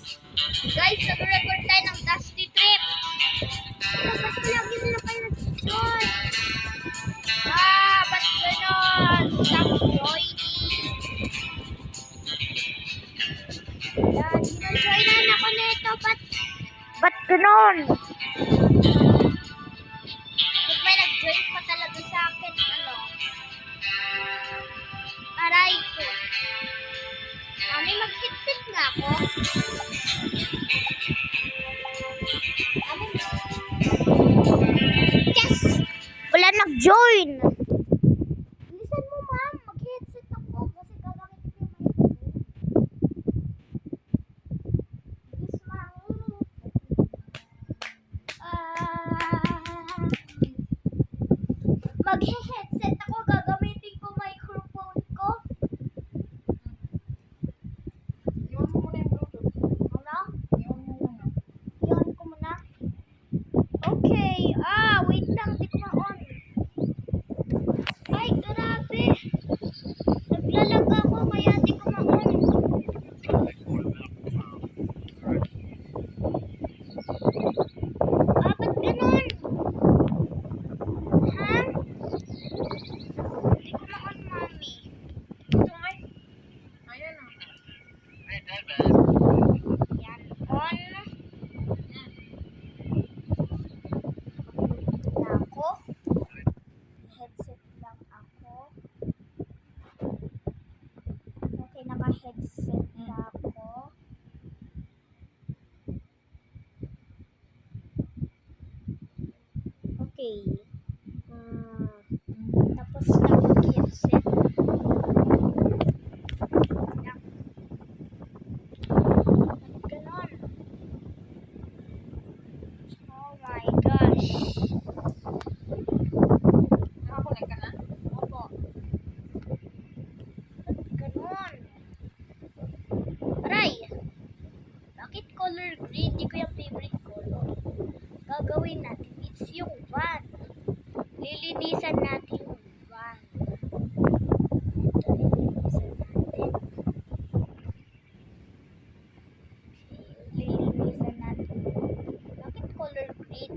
Guys, nag-record tayo ng Dusty Trip. Ba't lagi nila kayo nag-join? Ba't ganon? Stop joining. Yan, gina-joinan ako nito. Ba't ganon? Pag may nag-join pa talaga sa akin, aray ko. Mami, mag-headset nga ako. Yes! Wala nag-join. Bilisan mo, ma'am. Mag-headset ako kasi gagamit ko yung bilis, mami. Mag-headset ako. Gagamitin ko microphone ko. Iwan mo muna yung Bluetooth. Ano? Iwan mo muna. Iwan ko muna. Okay. Wait lang. Di ko ma-on. Ay, grabe. Naglalag ako kaya di ko ma-on. Ba't ganun? Ha? Di ko ma-on, mami. Ito nga eh. Ayan o. Yan, on. Na ako. Headset lang ako. Okay, naka-headset na ako. Okay. Tapos na mag-headset. Ganon. Oh my gosh. Nakakunik ka na? Opo. Ganon. Aray! Bakit color green? Di ko yung favorite color. Gagawin natin. It's yung van. Lilinisan natin yung van. Ito, lilinisan natin. Okay, lilinisan natin. Bakit color green?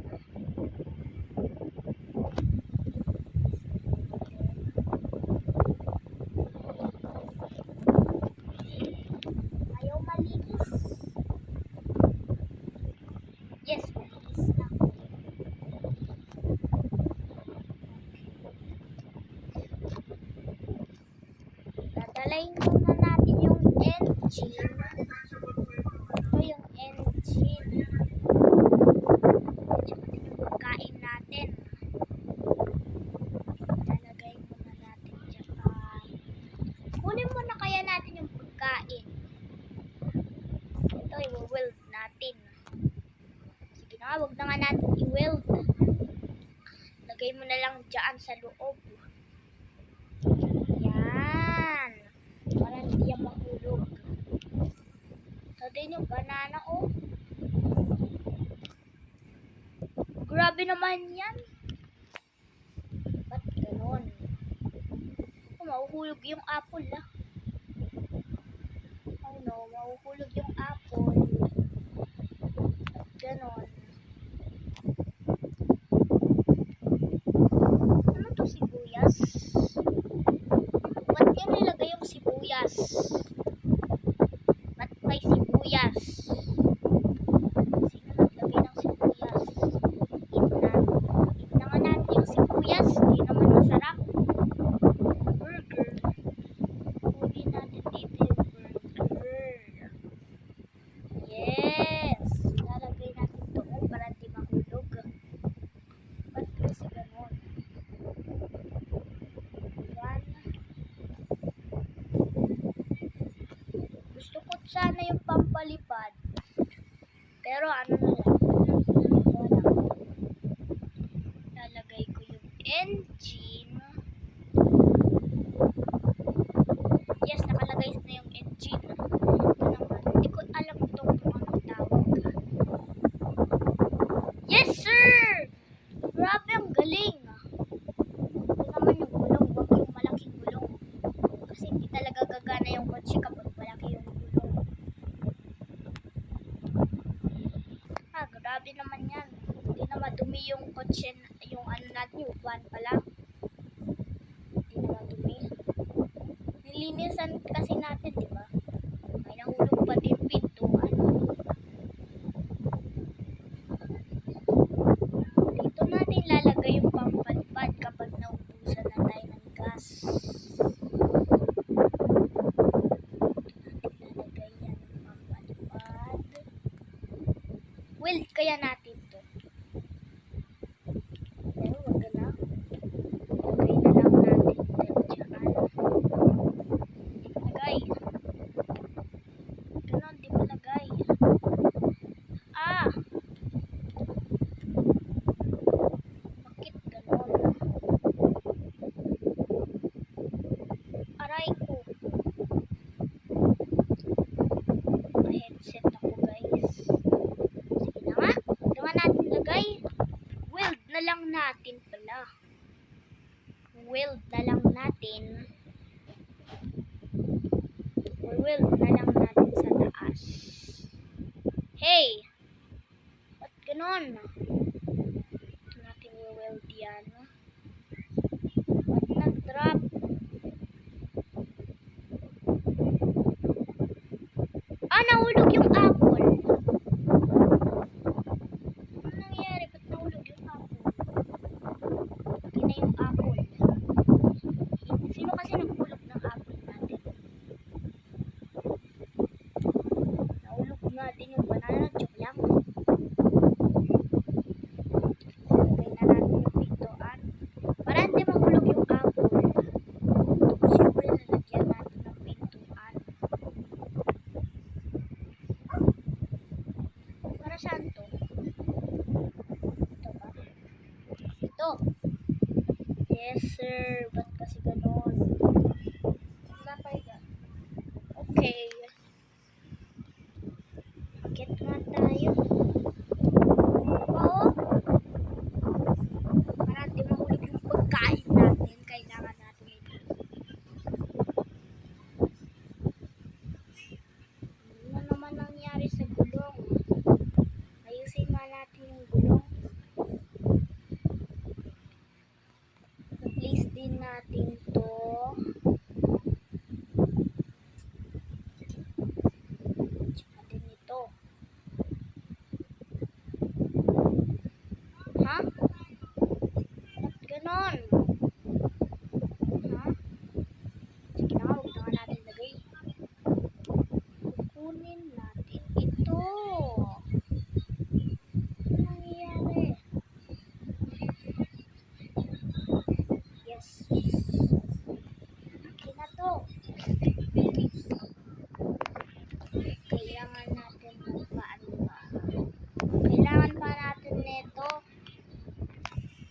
Ayaw malinis. Yes, malinis na. Dadalayin muna natin yung engine. Ito yung engine. Tsaka yung pagkain natin. Lalagay muna natin dyan. Kunin muna kaya natin yung pagkain. Ito, i-weld natin. Sige na nga, huwag na nga natin i-weld. Lagay mo na lang dyan sa loob. Yan. Para hindi yan mahulog. Ito din yung banana, oh. Grabe naman yan. Ba't ganon? Mahuhulog yung apple, Oh no, mahuhulog yung apple. Ba't ganon? Ano to, sibuyas? Ba't yan nilagay yung sibuyas? Ba't may sibuyas? Sino naglagay ng sibuyas? Eat na nga natin yung sibuyas. Di naman masarap. Burger. Huli natin dito yung burger. Yes! Lalagay natin doon para di mahulog. Ba't kasi ganon? Yan. Gusto ko sana yung pampalipad. Pero ano na lang. Lalagay ko yung engine. Yes, nakalagay na yung engine. Ito naman. Hindi ko alam ito kung anong tawag. Yes, sir! Grabe, ang galing. Ito naman yung gulong. Huwag yung malaking gulong. Kasi hindi talaga gagana yung kotse kapag malaki yung gulong. Grabe naman yan. Hindi na madumi yung kotse, yung ano natin, yung van pala. Hindi na madumi. Nilinisan kasi natin, di ba? May nahulog pa din pintuan. Dito natin lalagay yung pampalipad kapag naubusan na tayo ng gas. Lalagay yan ng pampalipad. Weld kaya natin to. Pero wag na. Lagay na lang natin dyan. Lagay. Ganon, di ba lagay? Ah! Bakit ganon? Aray ko. Headset ako guys. Sige na nga. Gawa natin lagay. Weld na lang natin pala. Weld na lang natin. Weld na lang natin sa taas. Hey! Ba't ganon? Ito natin weld yan. Ba't nag-drop? Ah, nahulog yung apple. Ano nangyari? Ba't nahulog yung apple? Laki na yung apple. Sino kasi naghulog ng apple natin? Nahulog nga din yung banana. Joke lang. Lagay na natin yung pintuan. Para hindi mahulog yung apple. Siyempre, lalagyan natin ng pintuan. Para saan to? Ito ba? Ito. Yes, sir. Ba't kasi ganon? Lapay ka. Okay. Akit nga tayo. Oo. Para hindi mahulog yung pagkain natin. Kailangan natin ito. Ano naman nangyari sa gulong? Ayusin nga natin yung gulong. Place din natin to. Tsaka din ito. Ha? Ba't ganon? Ha? Sige na, huwag na nga natin lagay. Kukunin natin ito. Ano nangyayari? Yes. Okay na to. Kailangan natin magpaan pa. Kailangan pa natin neto.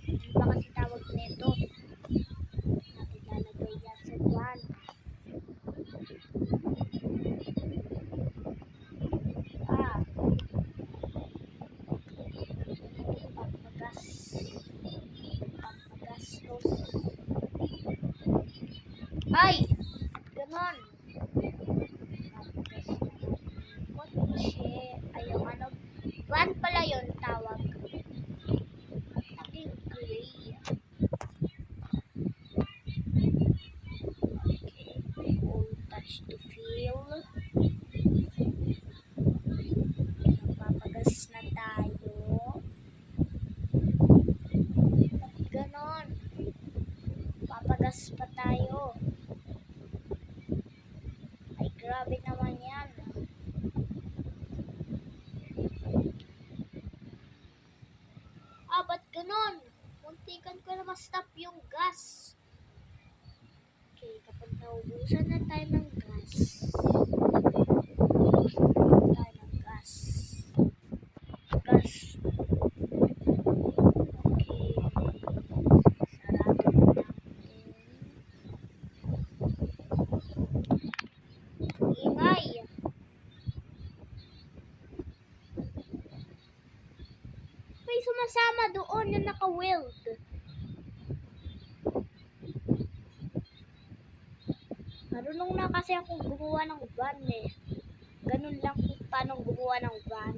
Ano ba kasi tawag neto? Natin lalagay yan sa van. Ah. Pampagas. Pampagastos. Ay! Ganon. Pampagas na kotse. Ayaw ano. Van pala yun tawag. Naging gray. Okay. All touch to feel. Papagas na tayo. Ba't ganon? Papagas pa tayo. Ay, grabe naman yan. Ah, ba't ganon? Muntikan ko na ma-stop yung gas. Okay, kapag naubusan na tayo ng gas. Naubusan na tayo ng gas. Gas. Okay. Sarado na natin. Ingay. May sumasama doon na naka-weld. Marunong na kasi akong gumawa ng van eh. Ganun lang kung paano gumawa ng van.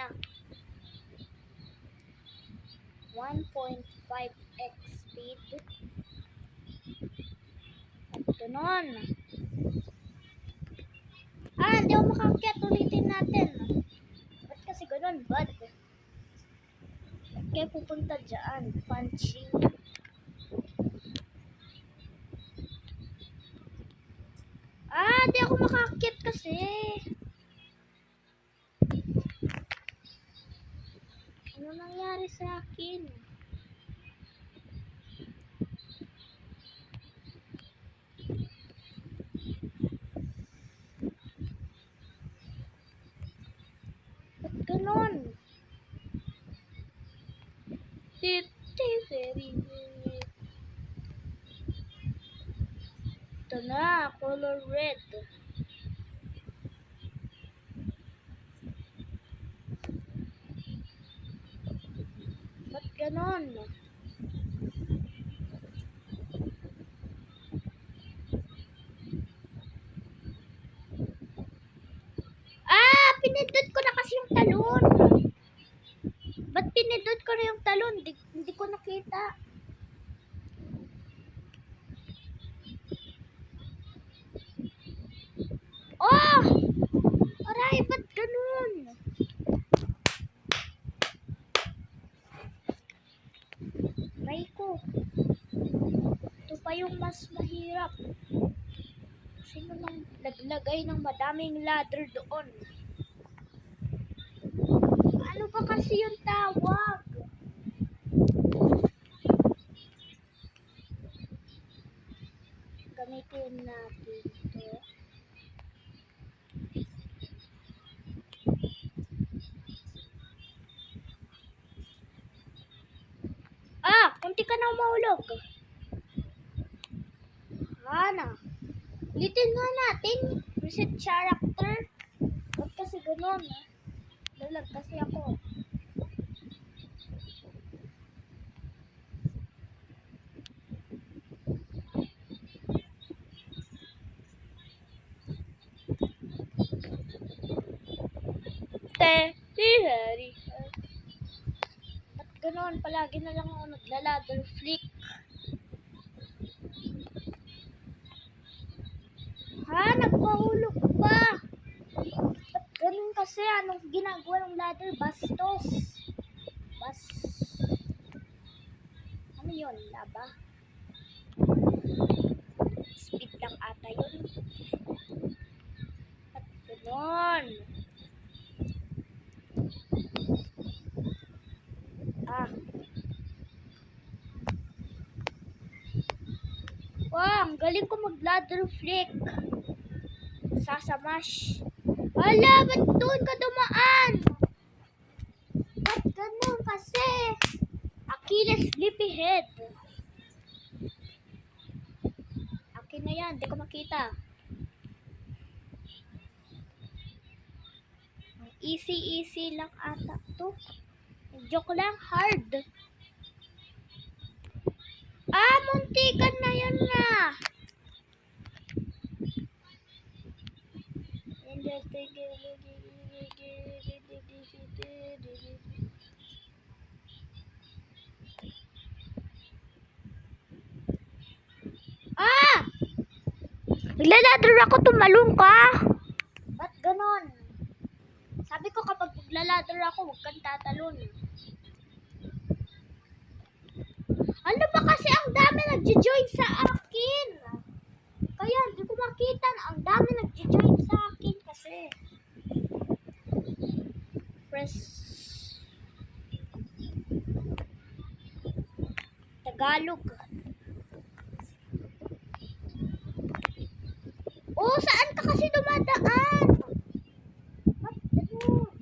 na. 1.5x speed. At ganon. Hindi ako makaakyat. Ulitin natin. Ba't kasi ganon, bud? Ba't kayo pupunta dyan? Punching. Di ako makaakyat kasi. Ano nangyari sa akin? Ba't ganon? Very weird. Ito na, color red. Ba't ganon? Pinindot ko na kasi yung talon. Ba't pinindot ko na yung talon? Hindi ko nakita. Aray, ba't ganun? Aray ko. Ito pa yung mas mahirap. Sino nang naglagay ng madaming ladder doon? Ano ba kasi yung tawag? Gamitin natin ito. Kunti ka na mahulog. Ulitin nga natin. Reset character. Ba't kasi ganun? Lalag kasi ako. Hari. Ba't ganun? Palagi na lang ako nagla-ladder flick. Nagpahulog pa. Ba't ganun kasi? Anong ginagawa ng ladder? Bastos. Ano yun? Laba? Speed lang ata yun. Ba't ganun? Ang galing ko mag-ladder flick. Sasamash. Hala, ba't doon ka dumaan? Ba't ganun kasi? Achilles sleepyhead. Akin na yan, di ko makita. Easy lang ata to. Joke lang, hard. Muntikan na yun na. Naglaladder ako, tumalong ka. Ba't ganon? Sabi ko kapag naglaladder ako, huwag kang tatalon. Ano ba kasi ang dami nag-join sa akin? Kaya hindi ko makita na ang dami nag-join sa akin kasi. Press Tagalog. Saan ka kasi dumadaan? Ba't ganun?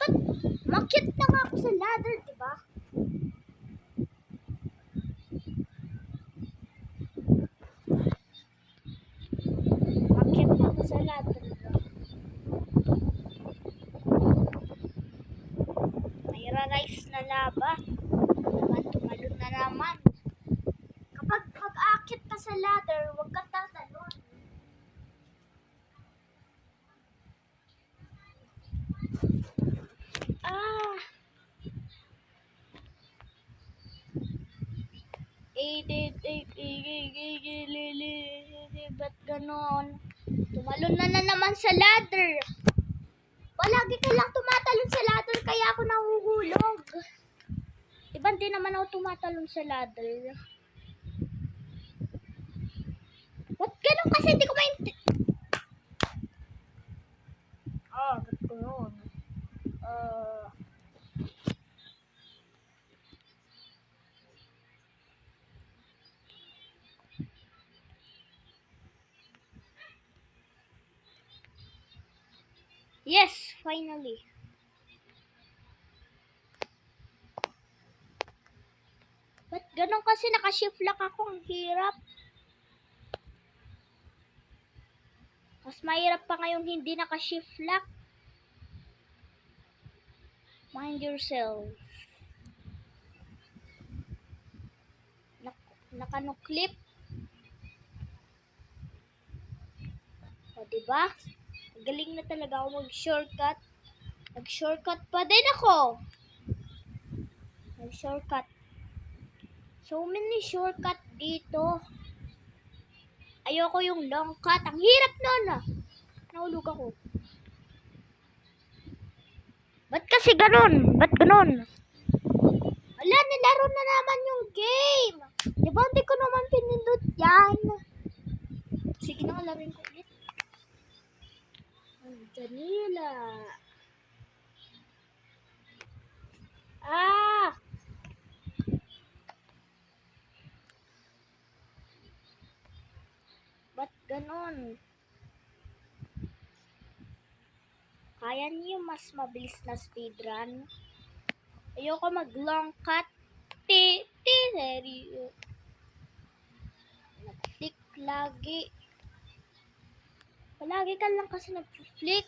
Ba't makyat na nga ako sa ladder, diba? Makyat na ako sa ladder. guys na laba. Tumalon na naman. Kapag pag-aakit ka sa ladder, huwag ka tatalon. Ah! Ba't ganon? Tumalon na naman sa ladder. Palagi ka lang tumatalon sa ladder kaya ako nahuhulog. Diba hindi naman ako tumatalon sa ladder? Ba't ganon kasi hindi ko maintindihan? Ba't ganon? Yes, finally. Ba't ganon kasi naka-shift lock ako? Ang hirap. Mas mahirap pa ngayong hindi naka-shift lock. Mind yourself. Naka-no-clip. O, diba? Galing na talaga ako mag-shortcut. Nag-shortcut pa din ako. Nag-shortcut. So many shortcut dito. Ayoko yung long cut. Ang hirap nun ah. Nahulog ako. Ba't kasi ganun? Ba't ganun? Wala, nilaro na naman yung game. Diba hindi ko naman pinindot yan? Sige na, laruin ko ulit. Vanilla. Ba't ganon? Kaya niyo mas mabilis na speedrun? Ayoko mag-long cut. Serio. Nag-flick lagi. Palagi ka lang kasi nag-flick.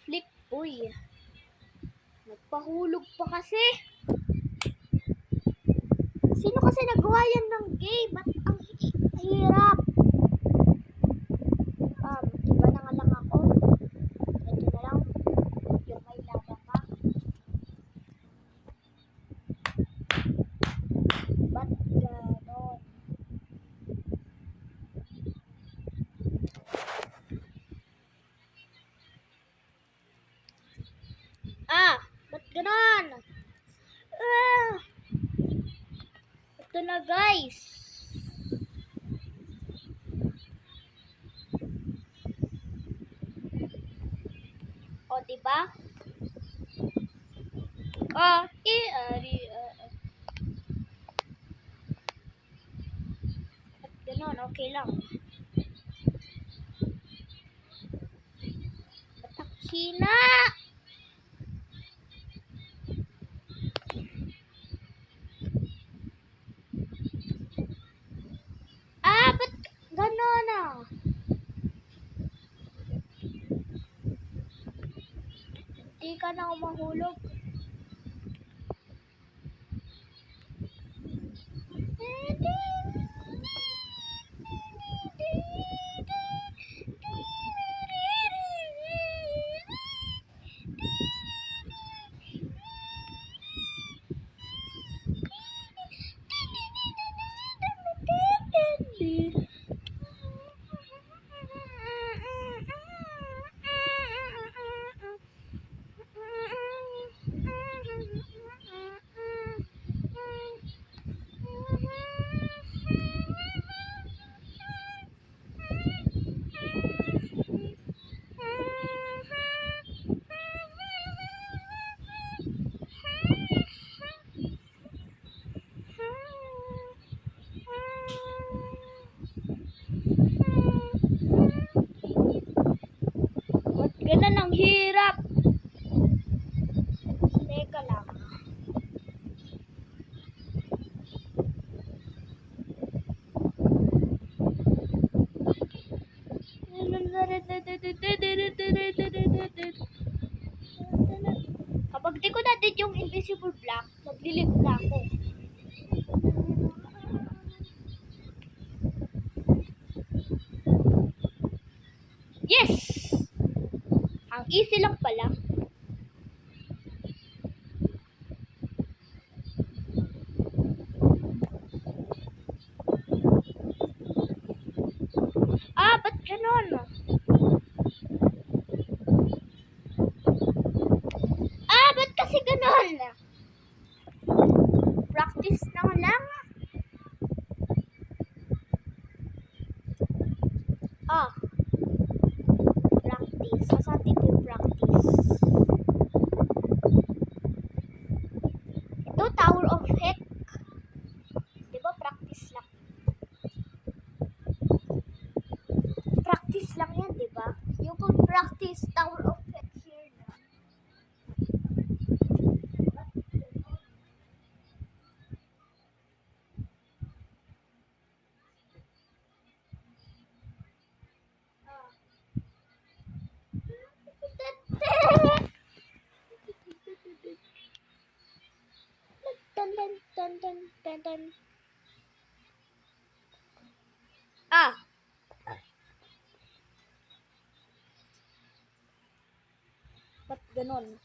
Flick, uy. Nagpahulog pa kasi. Sino kasi nagawa yan ng game? Ba't ang hirap? Iba na nga lang ako. Ito na lang. Yung may lava pa. Ba't ganon? Ba't ganon? Ito na guys. O, diba? Ba't ganon? Okay lang. Ba't ang hina? Ba't ganon ah? Hindi ka na mahulog. Ba't ganun ang hirap? Teka lang. Kapag di ko na-dead yung invisible block, naglilip na ako. Yes! Ang easy lang pala. Ba't ganon? Ba't kasi ganon? Practice na lang. Practice. Saan dito yung practice? Ito, Tower of Heck. Diba, practice lang. Practice lang yan, diba? You could practice Tower of Heck here na. Dun, dun, dun, dun, dun, dun. Ba't ganon?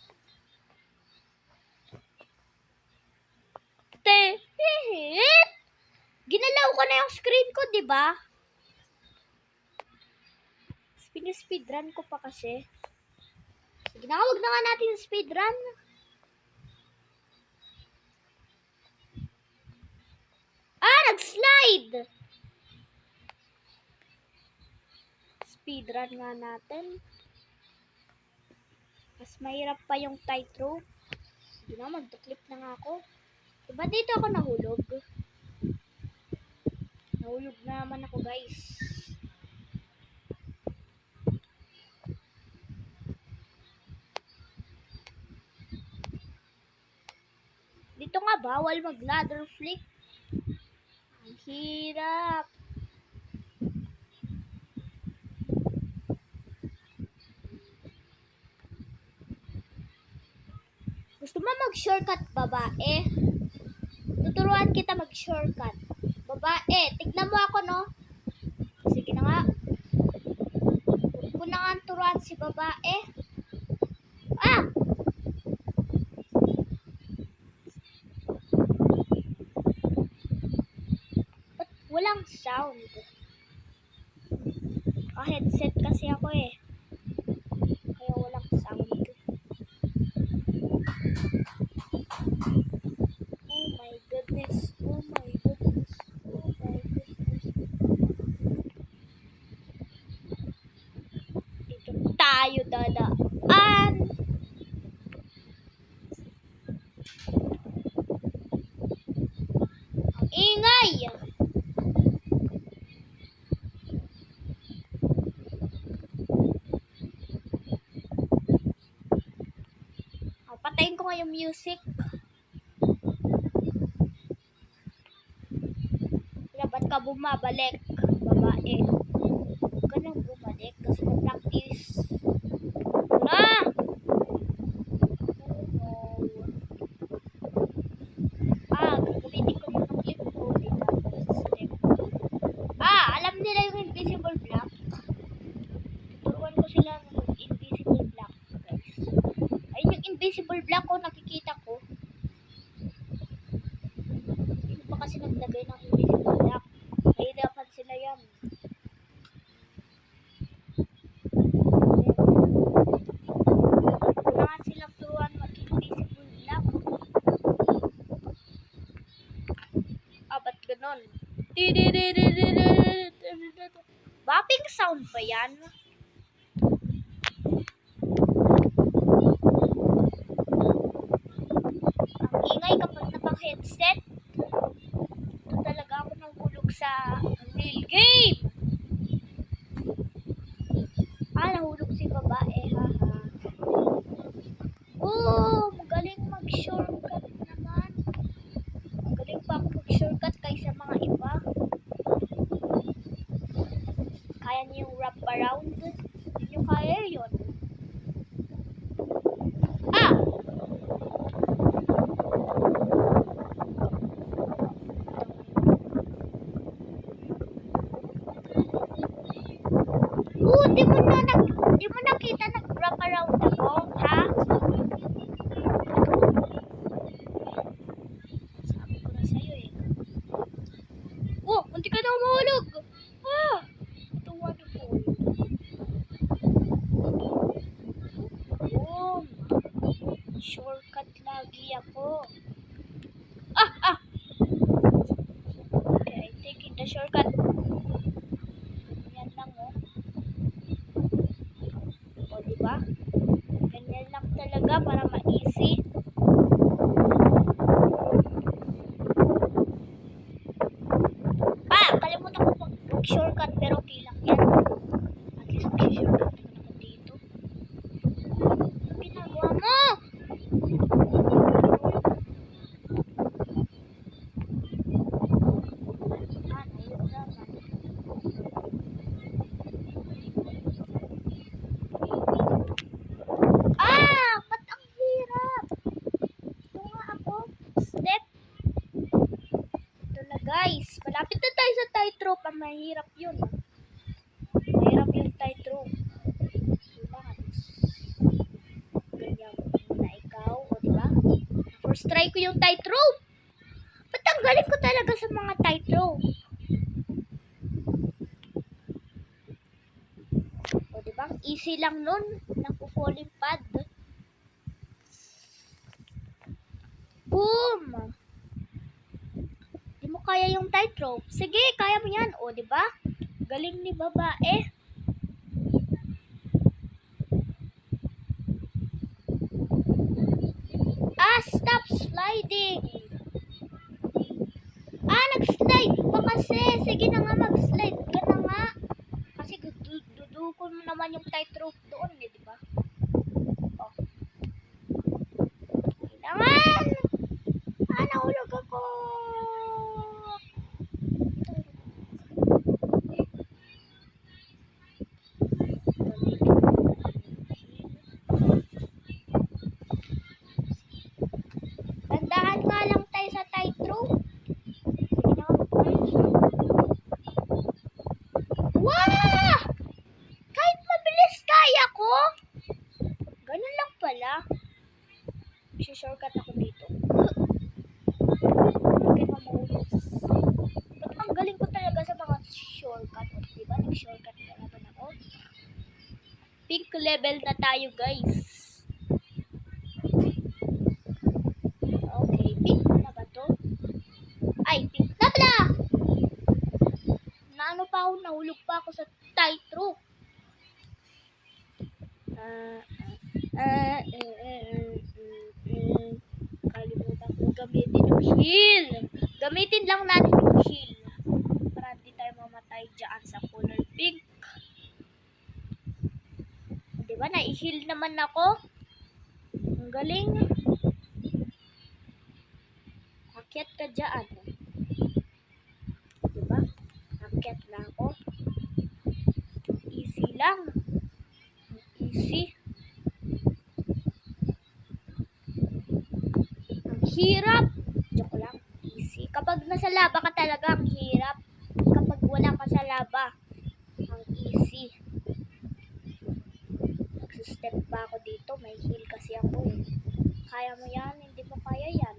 Ginalaw ko na yung screen ko, di ba? Speedrun ko pa kasi. Sige na, wag na nga natin speedrun. Nag-slide! Speedrun nga natin. Mas mahirap pa yung tightrope. Sige na, mag-clip na nga ako. Diba dito ako nahulog? Nahulog na naman ako, guys. Dito nga bawal mag-ladder flick. Ang hirap. Gusto mo mag-shortcut, babae? Tuturuan kita mag-shortcut. Babae, tignan mo ako, no? Sige na nga. Huwag ko na nga turuan si babae. Ba't walang sound? Headset kasi ako eh. Kaya walang sound. Oh my goodness. Oh my goodness. Oh my goodness. Dito tayo dadaan. Ang ingay! Patayin ko nga yung music. Ba't ka bumabalik, babae? Huwag ka nang bumalik kasi na-practice. Gagamitin ko yung clip ko dito. Alam nila yung invisible block. Tuturuan ko sila ng invisible block, guys. Ayun yung invisible block ko, nakikita ko. Hindi pa kasi naglagay ng invisible block. Mahirapan sila yan. Kailangan silang turuan mag-invisible block. Ba't ganon? Bopping sound ba yan? Ang ingay kapag napang-headset. Ito talaga ako nahulog sa real game. Nahulog si babae, haha. Magaling mag-shortcut naman. Magaling pa ako mag-shortcut kaysa mga iba. Kaya niyo yung wrap around. Hindi niyo kaya yun. shortcut lagi ako. Ah! Okay, taking the shortcut. Ganyan lang, oh. O, diba? Ganyan lang talaga para ma-easy. Kalimutan ko mag-shortcut pero okay lang yan. At least mag-shortcut naman ako dito. Ano ginagawa mo? Ayun naman. Ba't ang hirap? Ito nga ako. Step. Ito na guys. Malapit na tayo sa tightrope. Mahirap yun. Mahirap yung tightrope. Kailangan. Ganyan na ikaw. O diba? First try ko yung tightrope. Ba't ang galing ko talaga sa mga tightrope? O diba? Easy lang nun. Naku-falling pad. Boom! Di mo kaya yung tightrope? Sige, kaya mo yan. O diba? Galing ni babae. Stop sliding. Nag-slide pa kasi. Sige na nga, mag-slide ka na nga. Kasi dudukon mo naman yung tightrope doon, eh, di ba? Oh. Kailangan! Nahulog ako. Tandaan nga lang tayo sa tightrope. Wow! Kahit mabilis kaya ko. Ganun lang pala. Shortcut ako dito. Bakit mamulog? Ba't ang galing ko talaga sa mga shortcut? Diba? Nag-shortcut na naman ako. Pink level na tayo, guys. Okay, pink na ba to? Ay, pink na pala! Naano pa ako, nahulog pa ako sa tightrope. Kalimutan ko gamitin yung heal. Gamitin lang natin yung heal. Para hindi tayo mamatay dyan sa color pink. Diba, na-heal naman ako. Ang galing. Akyat ka dyan. Diba? Akyat na ako. Easy lang. Easy. Ang hirap. Joke lang. Easy. Kapag nasa laba ka talaga, ang hirap. Kapag wala ka sa laba, ang easy. Nagsusstep pa ako dito. May heal kasi ako eh. Kaya mo yan. Hindi mo kaya yan.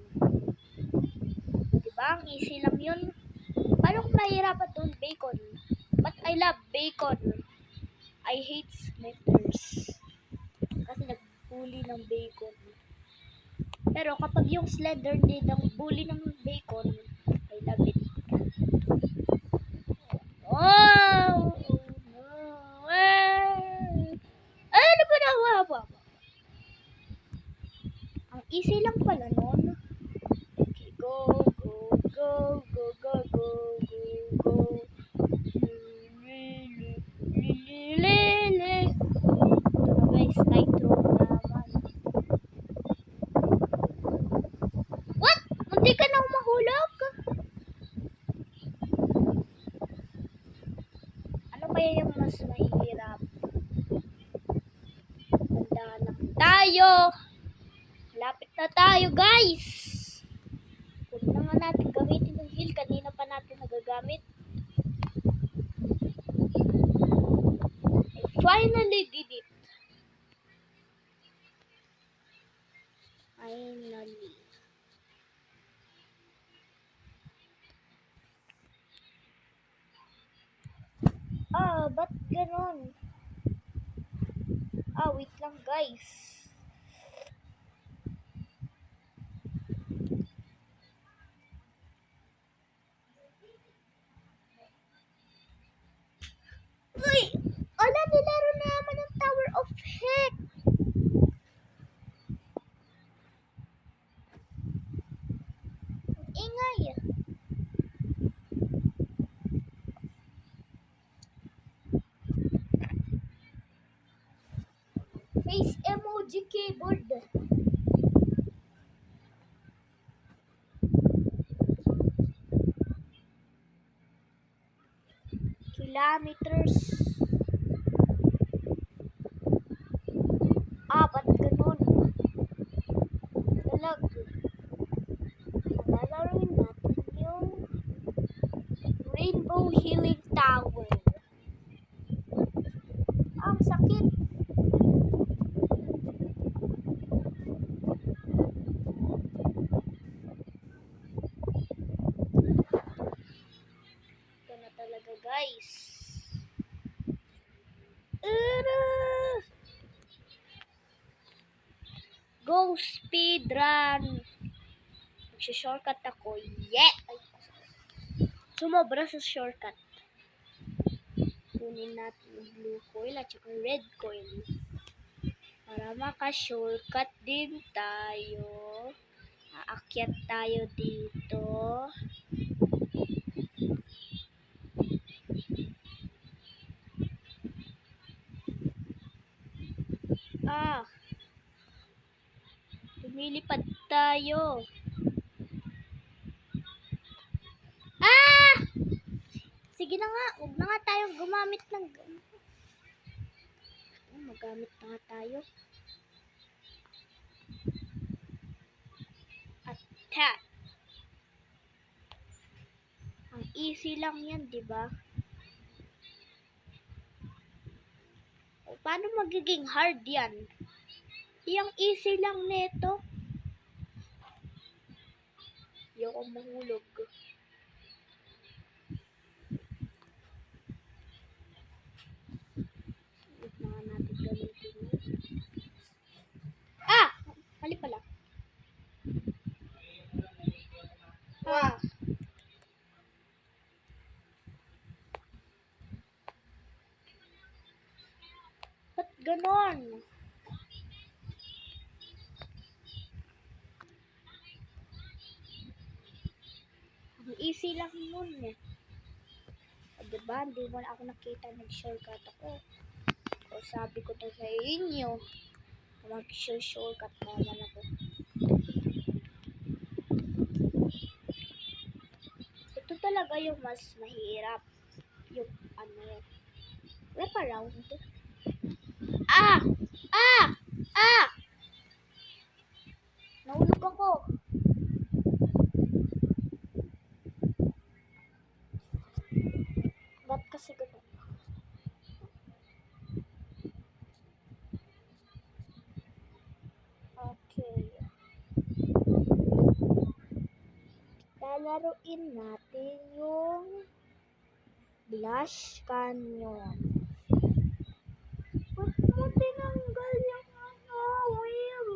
Diba? Ang easy lang yun. Paano kung mahirapan doon? Bacon. But I love bacon. I hate Snickers. Kasi nag-bully ng bacon. Pero kapag yung Slender din ang bully ng bacon, I love it. Oh! No! Ano ba nawa? Ang easy lang pala nun. Okay, go. Guys, tightrope naman. What? Munti ka na mahulog? Ano kaya yung mas mahirap? Handa na tayo. Lapit na tayo, guys. Huwag na nga natin gamitin yung heal. Kanina pa natin nagagamit. I finally did it. Finally. Ba't ganon? Wait lang guys. maingay. Face emoji keyboard. Kilometers. Ba't ganun? Talag. Lalaroin natin yung Rainbow Healing Tower. Ang sakit. Ito na talaga, guys. Go speedrun. Shortcut ako. Yeah! Sumobra sa shortcut. Kunin natin yung blue coil at saka red coil. Para maka-shortcut din tayo. Aakyat tayo dito. Lumilipad tayo. Sige na nga, huwag na nga tayong gumamit ng magamit na nga tayo. Attack. Ang easy lang yan, di ba? O, paano magiging hard yan? Yung easy lang nito. Yung mahulog. Huwag na nga natin gamitin. Mali pala. Ba't ganon? Ang easy lang nun eh. O diba, hindi mo na ako nakita nag-shortcut ako. O sabi ko to sa inyo, mag-shortcut naman ako. Ito talaga yung mas mahirap. Yung wrap around. Nahulog ako. Ba't kasi ganun? Okay. Lalaruin natin yung Blush Canyon. Ba't mo tinanggal yung wheel?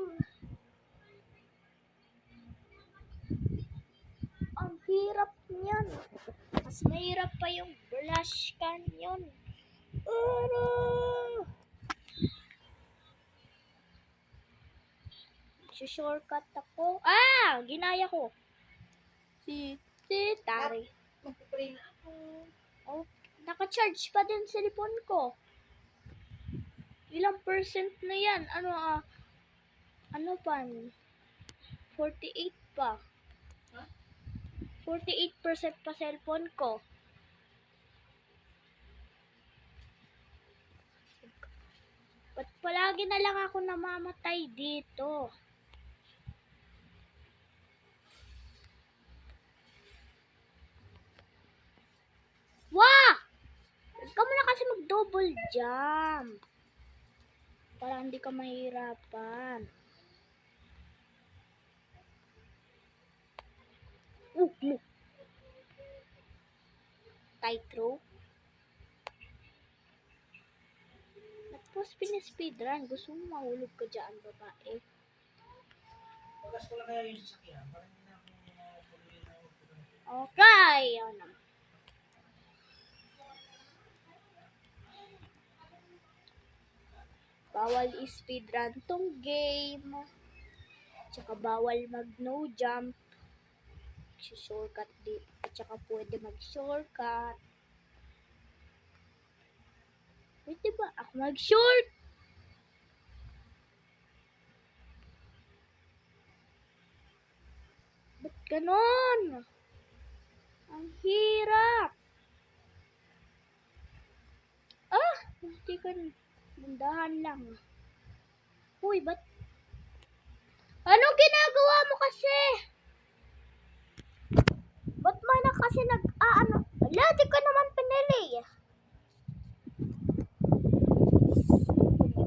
Ang hirap niyan. Mas mahirap pa yung Blush Canyon. Shortcut ako. Ginaya ko. Si Tari. Magpapray na ako. Oh, naka-charge pa din sa cellphone ko. Ilang percent na yan? Ano pa? 48 pa. 48% pa cellphone ko. Ba't palagi na lang ako namamatay dito? Wah! Huwag ka muna kasi mag-double jump. Para hindi ka mahirapan. Tightrope. Tapos pinispeedrun. Gusto mo mahulog ka dyan, babae. Bagas ko lang kaya yung sasakyan. Parang hindi na ako Okay. Bawal i-speedrun tong game. Tsaka bawal mag no jump. mag-shortcut di at saka pwede mag-shortcut. Pwede ba ako mag-short? Ba't ganon? Ang hirap. Hindi ka nandahan lang. Uy, ba't? Anong ginagawa mo kasi? Ba't mo na kasi Ala, di ka naman pinili.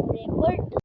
Record.